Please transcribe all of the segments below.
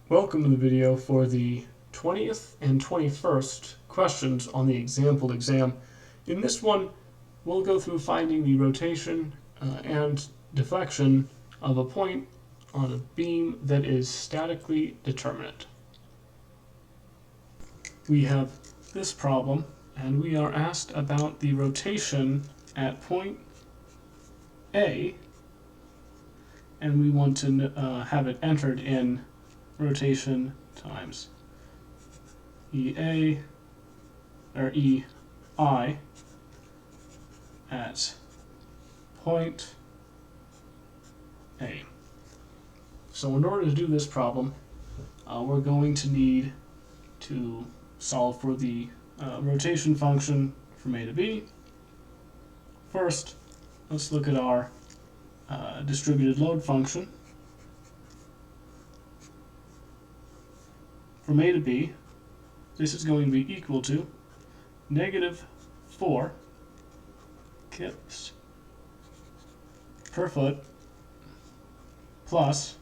Welcome to the video for the 20th and 21st questions on the example exam. In this one, we'll go through finding the rotation and deflection of a point on a beam that is statically determinate. We have this problem, and we are asked about the rotation at point A, and we want to have it entered in rotation times EA or EI at point A. So in order to do this problem, we're going to need to solve for the rotation function from A to B. First, let's look at our distributed load function. From A to B, this is going to be equal to -4 kips per foot plus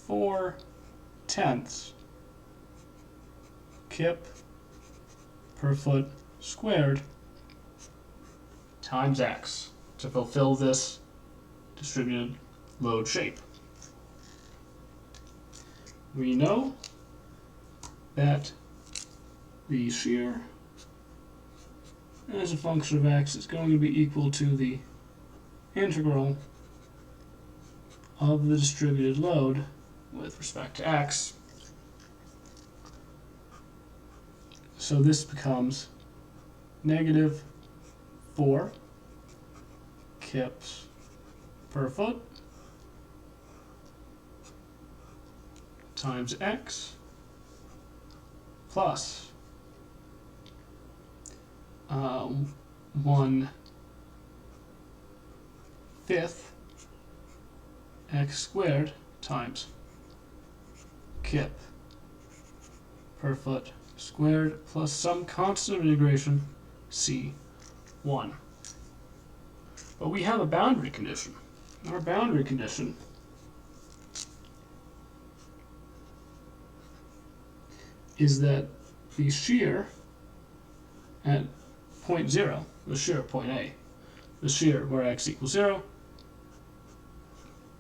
4/10 kip per foot squared times x to fulfill this distributed load shape. We know that the shear as a function of x is going to be equal to the integral of the distributed load with respect to x. So this becomes -4 kips per foot times x plus 1/5 x squared times kip per foot squared plus some constant of integration C1. But we have a boundary condition. Our boundary condition is that the shear at point 0, the shear at point A, the shear where x equals 0,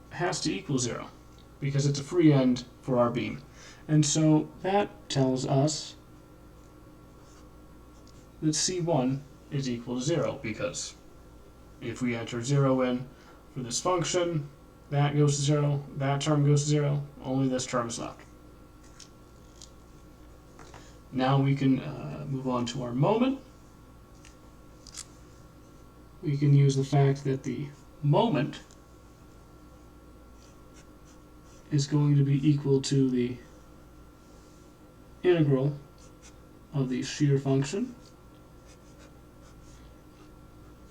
has to equal 0 because it's a free end for our beam. And so that tells us that C1 is equal to 0 because if we enter 0 in for this function, that goes to 0, that term goes to 0, only this term is left. Now we can move on to our moment. We can use the fact that the moment is going to be equal to the integral of the shear function,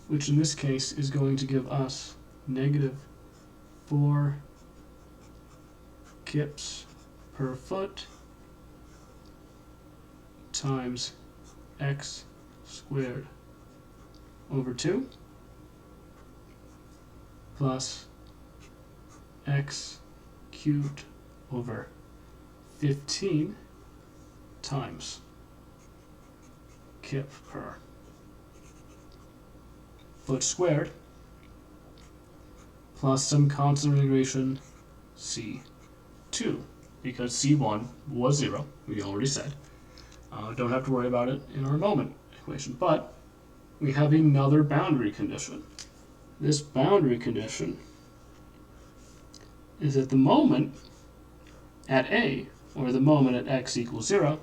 which in this case is going to give us -4 kips per foot times x squared over 2 plus x cubed over 15 times kip per foot squared plus some constant integration C2 because C1 was 0, we already said. Don't have to worry about it in our moment equation, but we have another boundary condition. This boundary condition is that the moment at A, or the moment at x equals 0,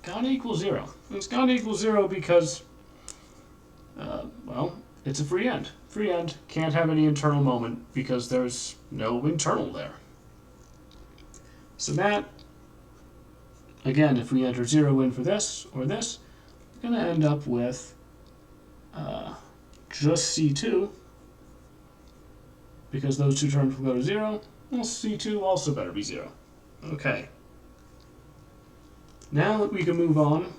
gotta equal 0. It's gotta equal 0 because, well, it's a free end. Free end can't have any internal moment because there's no internal there. So that, again, if we enter 0 in for this or this, we're going to end up with just C2, because those two terms will go to 0. Well, C2 also better be 0. Okay. Now that we can move on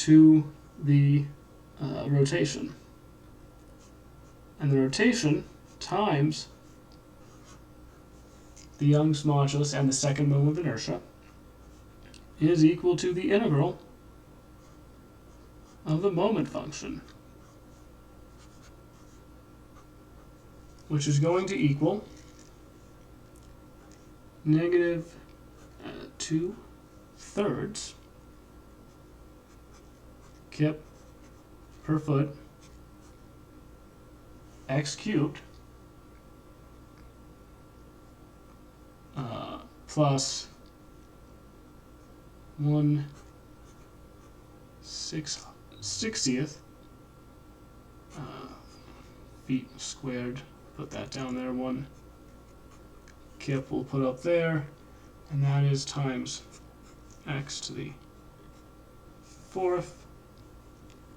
to the rotation. And the rotation times the Young's modulus and the second moment of inertia is equal to the integral of the moment function, which is going to equal negative 2/3 kip per foot x cubed plus 1/60th feet squared. Put that down there. 1 kip we'll put up there, and that is times x to the 4th.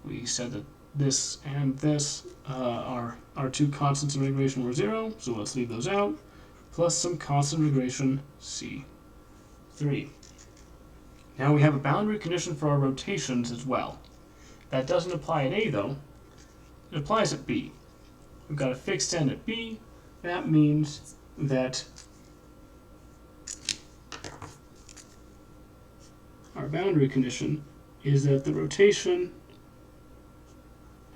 We said that this and this our two constants of integration were 0, so let's leave those out, plus some constant of integration C3. Now we have a boundary condition for our rotations as well. That doesn't apply at A though, it applies at B. We've got a fixed end at B. That means that our boundary condition is that the rotation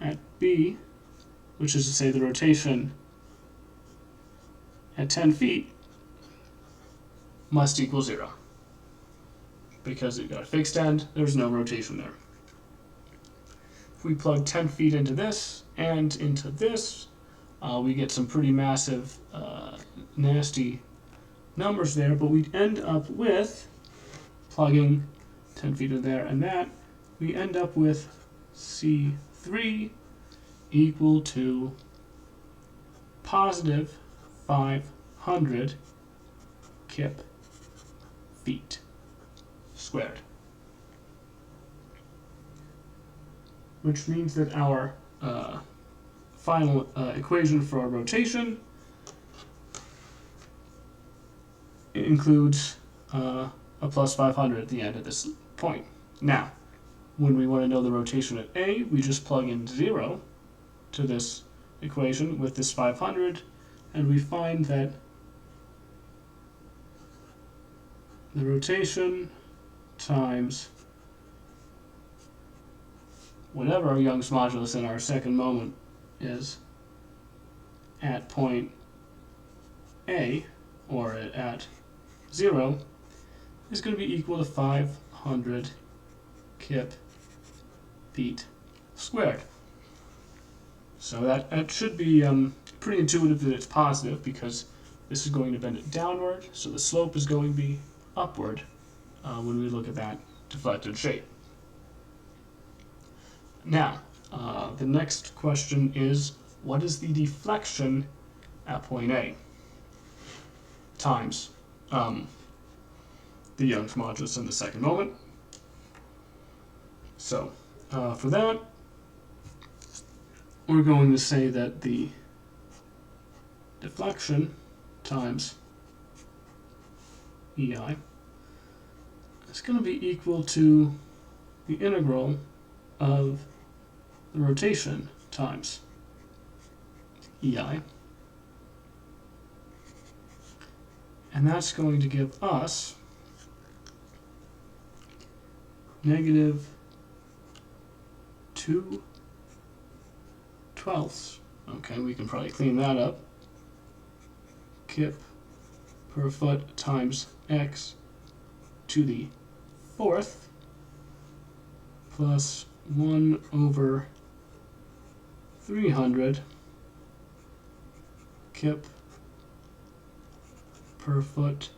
at B, which is to say the rotation at 10 feet, must equal 0. Because it got a fixed end, there's no rotation there. If we plug 10 feet into this and into this, we get some pretty massive, nasty numbers there, but we'd end up with, plugging 10 feet in there and that, we end up with C3 equal to positive 500 kip feet squared. Which means that our final equation for our rotation includes a plus 500 at the end of this point. Now, when we want to know the rotation at A, we just plug in 0 to this equation with this 500, and we find that the rotation times whatever our Young's modulus in our second moment is at point A, or at 0, is going to be equal to 500 kip feet squared. So that should be pretty intuitive that it's positive, because this is going to bend it downward, so the slope is going to be upward when we look at that deflected shape. Now, the next question is, what is the deflection at point A times the Young's modulus in the second moment? So, for that, we're going to say that the deflection times EI is going to be equal to the integral of the rotation times EI. And that's going to give us negative 2/12. Okay, we can probably clean that up. Kip per foot times x to the 4th plus 1/300 kip per foot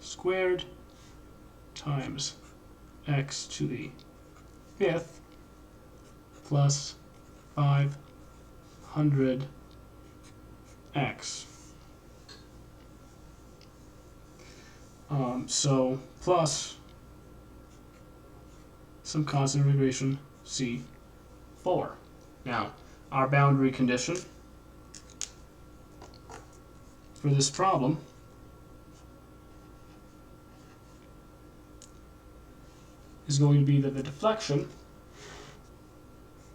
squared times x to the 5th plus 500 x. So plus some constant of integration C4. Now, our boundary condition for this problem is going to be that the deflection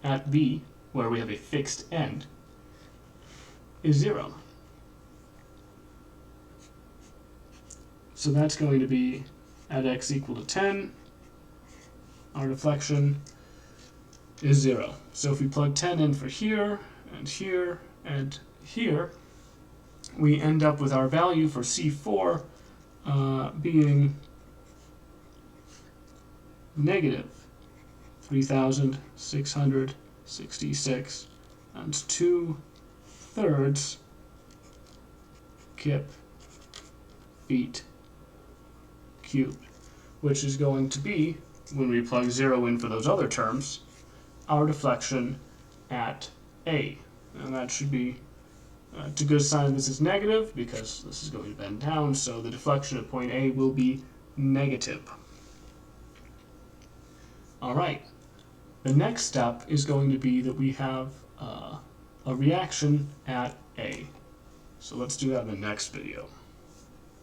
at B, where we have a fixed end, is 0. So that's going to be at x equal to 10, our deflection is 0. So if we plug 10 in for here, and here, and here, we end up with our value for C4 being negative 3,666 and 2/3 kip feet cubed, which is going to be, when we plug 0 in for those other terms, our deflection at A. And that should be, it's a good sign this is negative because this is going to bend down, so the deflection at point A will be negative. Alright, the next step is going to be that we have a reaction at A. So let's do that in the next video.